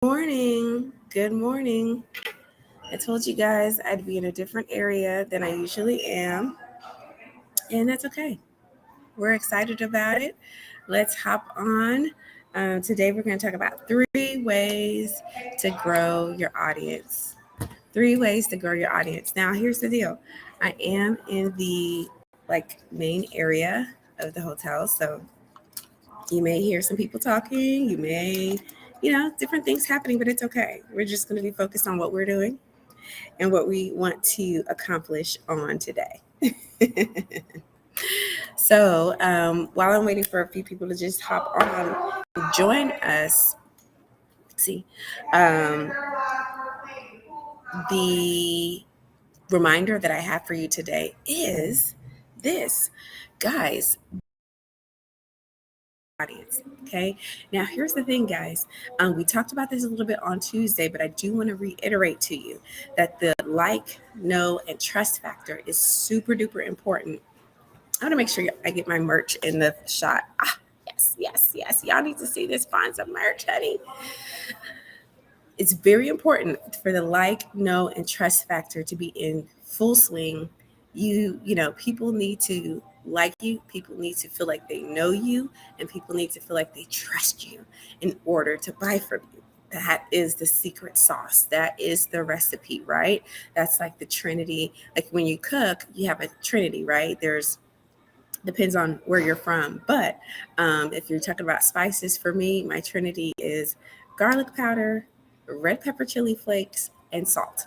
Morning. Good morning. I told you guys I'd be in a different area than I usually am, and that's okay. We're excited about it. Let's hop on. Today, we're going to talk about 3 ways to grow your audience. 3 ways to grow your audience. Now, here's the deal I am in the main area of the hotel, so you may hear some people talking. You may, different things happening, but it's okay. We're just going to be focused on what we're doing and what we want to accomplish on today. So while I'm waiting for a few people to just hop on and join us, see, um, the reminder that I have for you today is this, guys. Audience. Okay. Now, here's the thing, guys. We talked about this a little bit on Tuesday, but I do want to reiterate to you that the know, and trust factor is super duper important. I want to make sure I get my merch in the shot. Yes, yes, yes. Y'all need to see this. Find some merch, honey. It's very important for the know, and trust factor to be in full swing. People need to like you, people need to feel like they know you, and people need to feel like they trust you in order to buy from you. That is the secret sauce. That is the recipe, right? That's like the Trinity. Like when you cook, you have a Trinity, right? There's depends on where you're from. But if you're talking about spices, for me, my Trinity is garlic powder, red pepper chili flakes, and salt.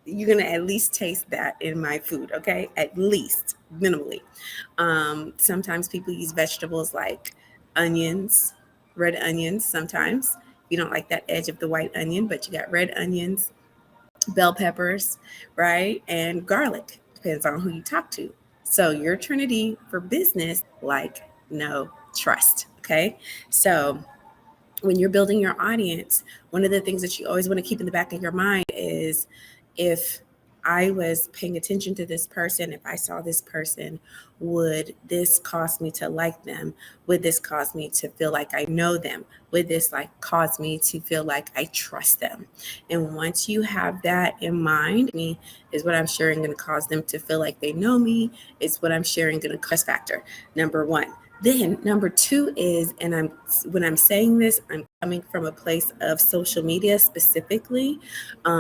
You're going to at least taste that in my food, okay? At least, minimally. Sometimes people use vegetables like onions, red onions sometimes. You don't like that edge of the white onion, but you got red onions, bell peppers, right? And garlic. Depends on who you talk to. So your Trinity for business, know, trust. Okay. So when you're building your audience, one of the things that you always want to keep in the back of your mind is if I was paying attention to this person, if I saw this person, would this cause me to like them? Would this cause me to feel like I know them? Would this cause me to feel like I trust them? And once you have that in mind, me is what I'm sharing going to cause them to feel like they know me. It's what I'm sharing going to cause factor. Number one. Then number two is, and when I'm saying this, I'm coming from a place of social media specifically,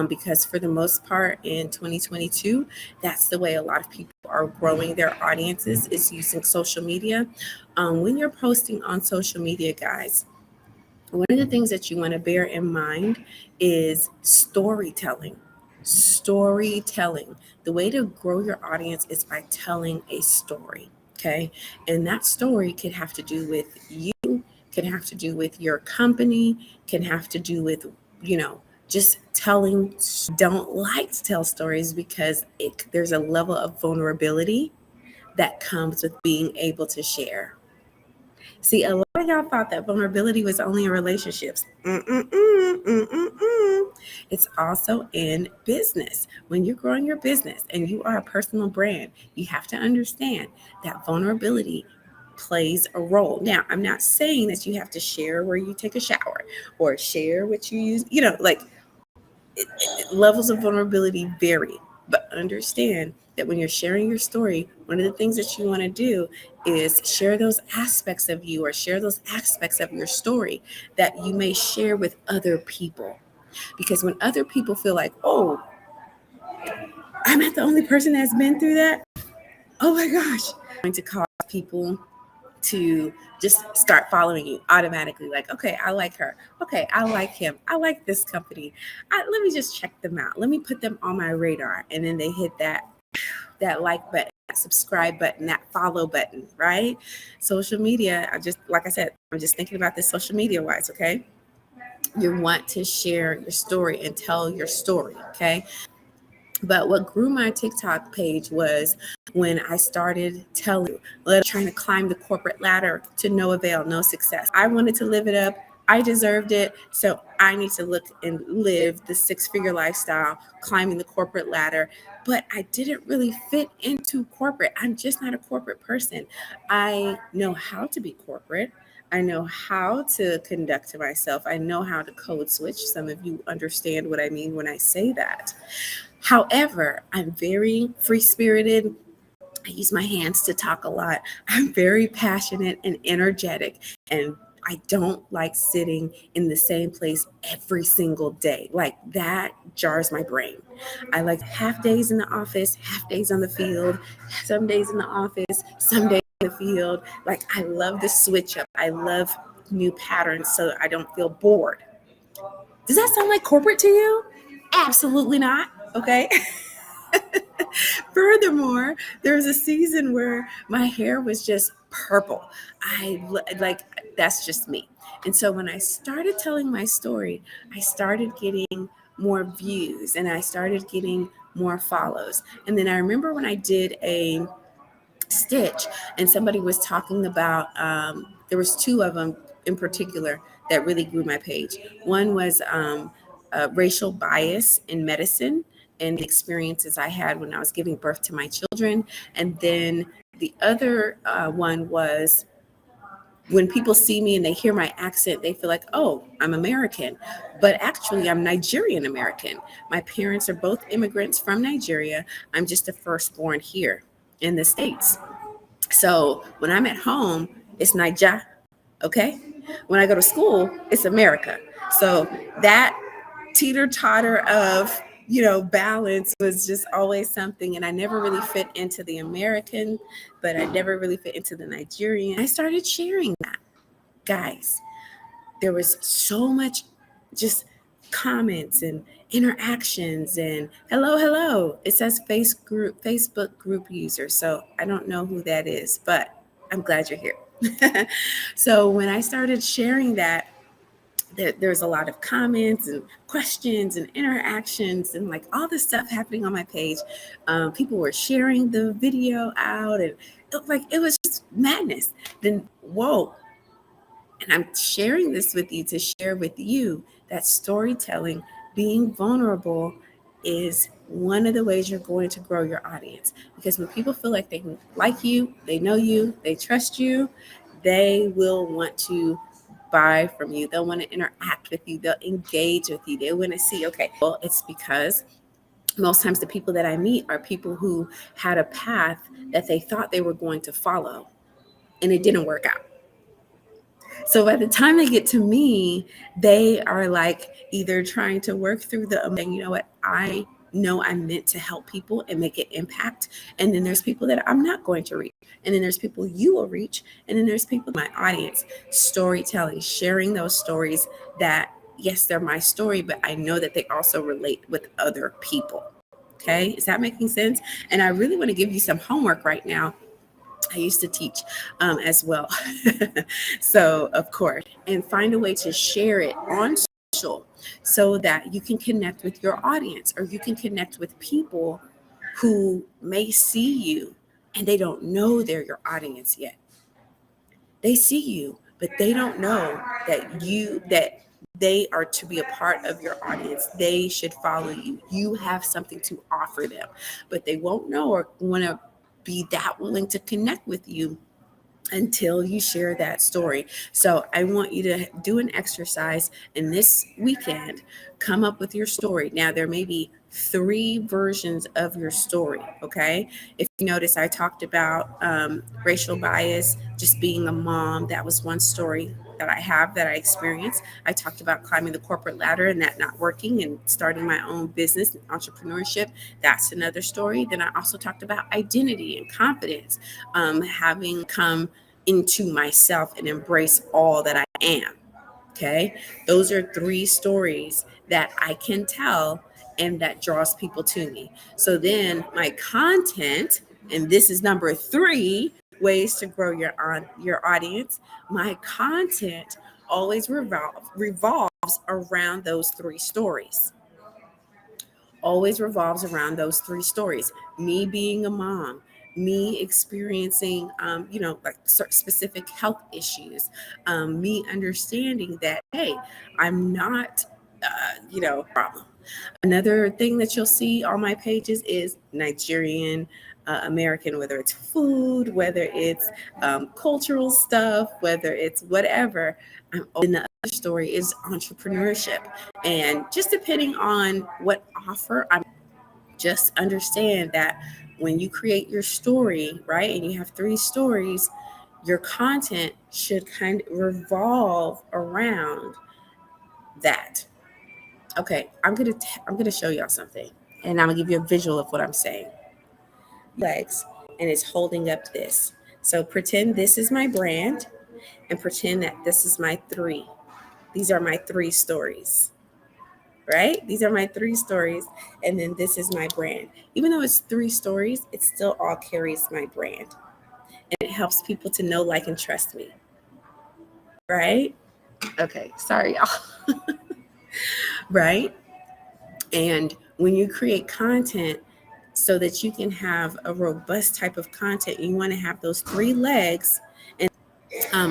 because for the most part in 2022, that's the way a lot of people are growing their audiences is using social media. When you're posting on social media, guys, one of the things that you want to bear in mind is storytelling. Storytelling. The way to grow your audience is by telling a story. Okay. And that story could have to do with you, can have to do with your company, can have to do with, just telling. Don't like to tell stories because there's a level of vulnerability that comes with being able to share. See, a lot of y'all thought that vulnerability was only in relationships. It's also in business. When you're growing your business and you are a personal brand, you have to understand that vulnerability plays a role. Now, I'm not saying that you have to share where you take a shower or share what you use, levels of vulnerability vary, but understand that when you're sharing your story, one of the things that you want to do is share those aspects of you or share those aspects of your story that you may share with other people. Because when other people feel like, oh, I'm not the only person that's been through that, oh my gosh, going to cause people to just start following you automatically. Like, okay, I like her. Okay, I like him. I like this company. Let me just check them out. Let me put them on my radar. And then they hit that like button, that subscribe button, that follow button, right? Social media, like I said, I'm just thinking about this social media wise, okay? You want to share your story and tell your story, okay? But what grew my TikTok page was when I started trying to climb the corporate ladder to no avail, no success. I wanted to live it up. I deserved it. So I need to look and live the 6-figure lifestyle, climbing the corporate ladder. But I didn't really fit into corporate. I'm just not a corporate person. I know how to be corporate. I know how to conduct myself. I know how to code switch. Some of you understand what I mean when I say that. However, I'm very free spirited. I use my hands to talk a lot. I'm very passionate and energetic, and I don't like sitting in the same place every single day. Like that jars my brain. I like half days in the office, half days on the field, some days in the office, some days in the field. Like I love the switch up. I love new patterns so I don't feel bored. Does that sound like corporate to you? Absolutely not. Okay. Furthermore, there was a season where my hair was just purple. Like that's just me. And so when I started telling my story, I started getting more views and I started getting more follows. And then I remember when I did a stitch and somebody was talking about there was two of them in particular that really grew my page. One was racial bias in medicine and the experiences I had when I was giving birth to my children. And then the other one was when people see me and they hear my accent, they feel like, oh, I'm American. But actually, I'm Nigerian American. My parents are both immigrants from Nigeria. I'm just a firstborn here in the States. So when I'm at home, it's Niger. Okay. When I go to school, it's America. So that teeter totter of, balance was just always something. And I never really fit into the American, but I never really fit into the Nigerian. I started sharing that. Guys, there was so much just comments and interactions and hello. It says Facebook group user. So I don't know who that is, but I'm glad you're here. So when I started sharing that, there's a lot of comments and questions and interactions and like all this stuff happening on my page. People were sharing the video out and it was just madness. Then, whoa. And I'm sharing this with you to share with you that storytelling, being vulnerable, is one of the ways you're going to grow your audience. Because when people feel like they like you, they know you, they trust you, they will want to buy from you. They'll want to interact with you. They'll engage with you. They want to see, okay, well, it's because most times the people that I meet are people who had a path that they thought they were going to follow and it didn't work out. So by the time they get to me, they are like either trying to work through saying, you know what, I know I'm meant to help people and make an impact. And then there's people that I'm not going to reach. And then there's people you will reach. And then there's people, my audience, storytelling, sharing those stories that, yes, they're my story, but I know that they also relate with other people. Okay. Is that making sense? And I really want to give you some homework right now. I used to teach as well. So, of course, and find a way to share it on social so that you can connect with your audience or you can connect with people who may see you and they don't know they're your audience yet. They see you, but they don't know that they are to be a part of your audience. They should follow you. You have something to offer them, but they won't know or want to be that willing to connect with you until you share that story. So I want you to do an exercise and this weekend, come up with your story. Now, there may be 3 versions of your story. Okay. If you notice, I talked about racial bias, just being a mom. That was one story that I experienced. I talked about climbing the corporate ladder and that not working and starting my own business and entrepreneurship. That's another story. Then I also talked about identity and confidence, having come into myself and embrace all that I am. Okay. Those are 3 stories that I can tell and that draws people to me. So then my content, and this is number 3 ways to grow your audience. My content always revolves around those 3 stories. Always revolves around those 3 stories. Me being a mom, me experiencing, like specific health issues, me understanding that, hey, I'm not, problem. Another thing that you'll see on my pages is Nigerian American, whether it's food, whether it's cultural stuff, whether it's whatever. And the other story is entrepreneurship. And just depending on what offer, just understand that when you create your story, right, and you have 3 stories, your content should kind of revolve around that. Okay, I'm gonna show y'all something, and I'm gonna give you a visual of what I'm saying. Legs, and it's holding up this. So pretend this is my brand, and pretend that this is my 3. These are my 3 stories, right? These are my 3 stories, and then this is my brand. Even though it's 3 stories, it still all carries my brand, and it helps people to know, like, and trust me, right? Okay, sorry, y'all. Right? And when you create content so that you can have a robust type of content, you want to have those 3 legs, and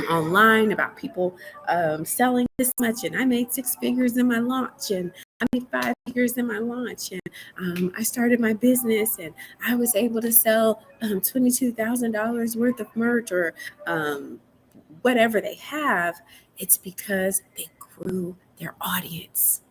online about people selling this much, and I made 6 figures in my launch, and I made 5 figures in my launch, and I started my business, and I was able to sell $22,000 worth of merch, or whatever they have. It's because they grew their audience.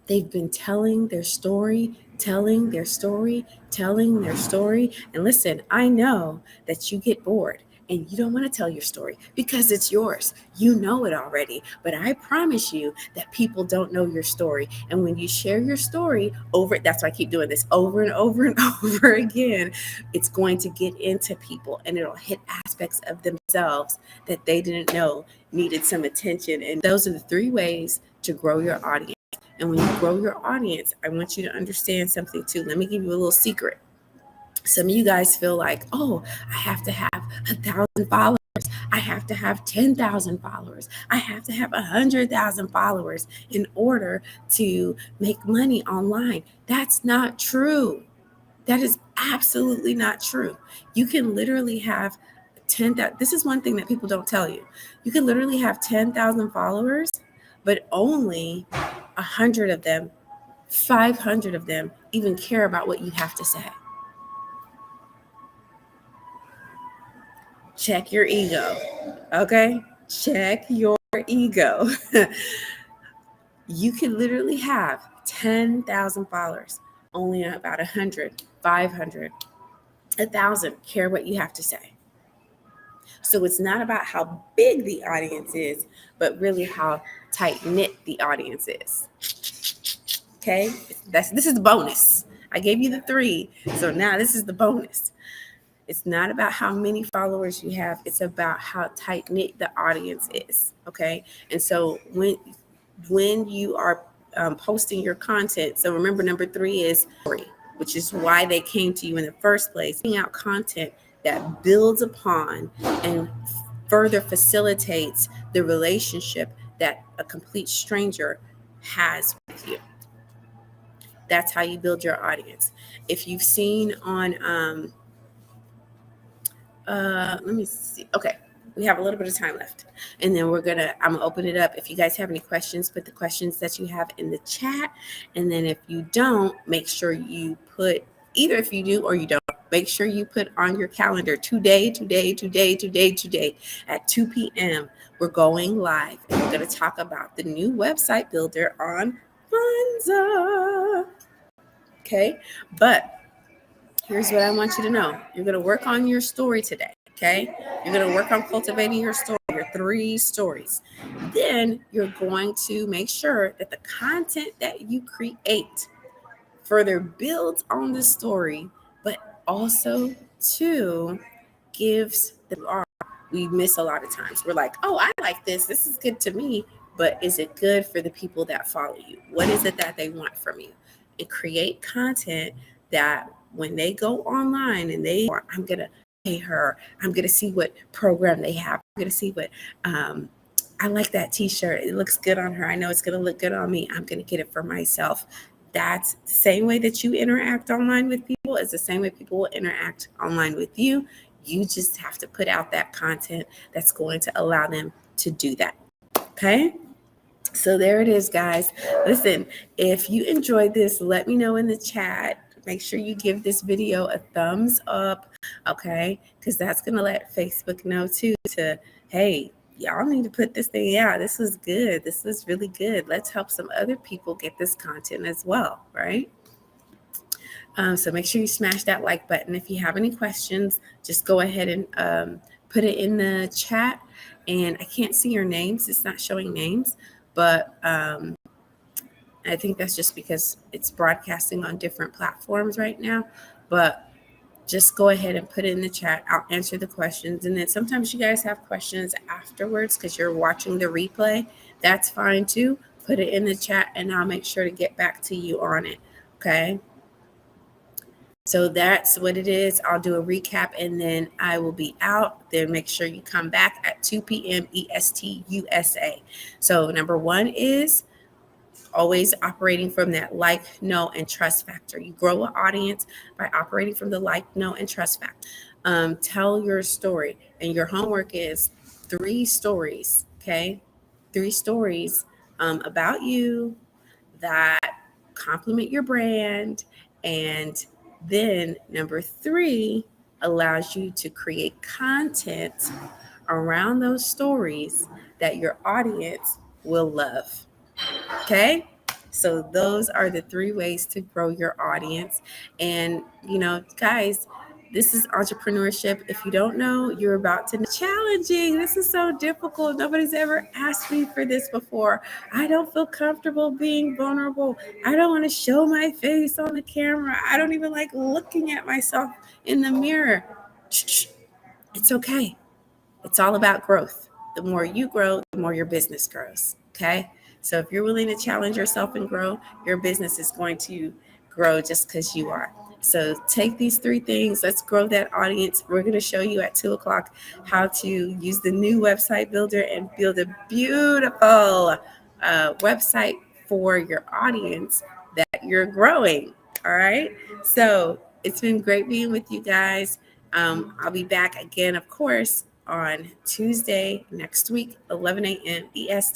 They've been telling their story, telling their story, telling their story. And listen, I know that you get bored and you don't want to tell your story because it's yours. You know it already. But I promise you that people don't know your story. And when you share your story over, that's why I keep doing this over and over and over again, it's going to get into people, and it'll hit aspects of themselves that they didn't know needed some attention. And those are the 3 ways to grow your audience. And when you grow your audience, I want you to understand something too. Let me give you a little secret. Some of you guys feel like, oh, I have to have 1,000 followers. I have to have 10,000 followers. I have to have 100,000 followers in order to make money online. That's not true. That is absolutely not true. You can literally have 10,000. This is one thing that people don't tell you. You can literally have 10,000 followers, but only 100 of them, 500 of them even care about what you have to say. Check your ego, okay? Check your ego. You can literally have 10,000 followers, only about 100, 500, 1,000 care what you have to say. So it's not about how big the audience is, but really how tight-knit the audience is. Okay, this is the bonus. I gave you the 3, so now this is the bonus. It's not about how many followers you have. It's about how tight-knit the audience is, okay? And so when you are posting your content, so remember, number 3 is story, which is why they came to you in the first place. Putting out content that builds upon and further facilitates the relationship that a complete stranger has with you. That's how you build your audience. If you've seen on, let me see. Okay, we have a little bit of time left, and then I'm gonna open it up. If you guys have any questions, put the questions that you have in the chat, and then if you don't, make sure you put, either if you do or you don't, make sure you put on your calendar today at 2 p.m. We're going live, and we're gonna talk about the new website builder on Monza. Okay, but here's what I want you to know. You're going to work on your story today, okay? You're going to work on cultivating your story, your 3 stories. Then you're going to make sure that the content that you create further builds on the story, but also too gives the we miss a lot of times. We're like, oh, I like this. This is good to me. But is it good for the people that follow you? What is it that they want from you? And create content that when they go online and I'm going to pay her, I'm going to see what program they have. I'm going to see what, I like that t-shirt. It looks good on her. I know it's going to look good on me. I'm going to get it for myself. That's the same way that you interact online with people is the same way people will interact online with you. You just have to put out that content that's going to allow them to do that. Okay? So there it is, guys. Listen, if you enjoyed this, let me know in the chat. make sure you give this video a thumbs up, okay? Because that's going to let Facebook know too hey, y'all need to put this thing out. This was good. This was really good. Let's help some other people get this content as well, right? So make sure you smash that like button. If you have any questions, just go ahead and put it in the chat. And I can't see your names. It's not showing names, but I think that's just because it's broadcasting on different platforms right now. But just go ahead and put it in the chat. I'll answer the questions. And then sometimes you guys have questions afterwards because you're watching the replay. That's fine too. Put it in the chat and I'll make sure to get back to you on it. Okay. So that's what it is. I'll do a recap and then I will be out. Then make sure you come back at 2 p.m. EST USA. So number one is always operating from that like, know, and trust factor. You grow an audience by operating from the like, know, and trust factor. Tell your story. And your homework is 3 stories, okay? 3 stories about you that complement your brand. And then number 3 allows you to create content around those stories that your audience will love. Okay. So those are the 3 ways to grow your audience. And, guys, this is entrepreneurship. If you don't know, you're about to challenging. This is so difficult. Nobody's ever asked me for this before. I don't feel comfortable being vulnerable. I don't want to show my face on the camera. I don't even like looking at myself in the mirror. It's okay. It's all about growth. The more you grow, the more your business grows. Okay. So if you're willing to challenge yourself and grow, your business is going to grow just because you are. So take these 3 things. Let's grow that audience. We're going to show you at 2:00 how to use the new website builder and build a beautiful website for your audience that you're growing. All right. So it's been great being with you guys. I'll be back again, of course, on Tuesday next week, 11 a.m. EST.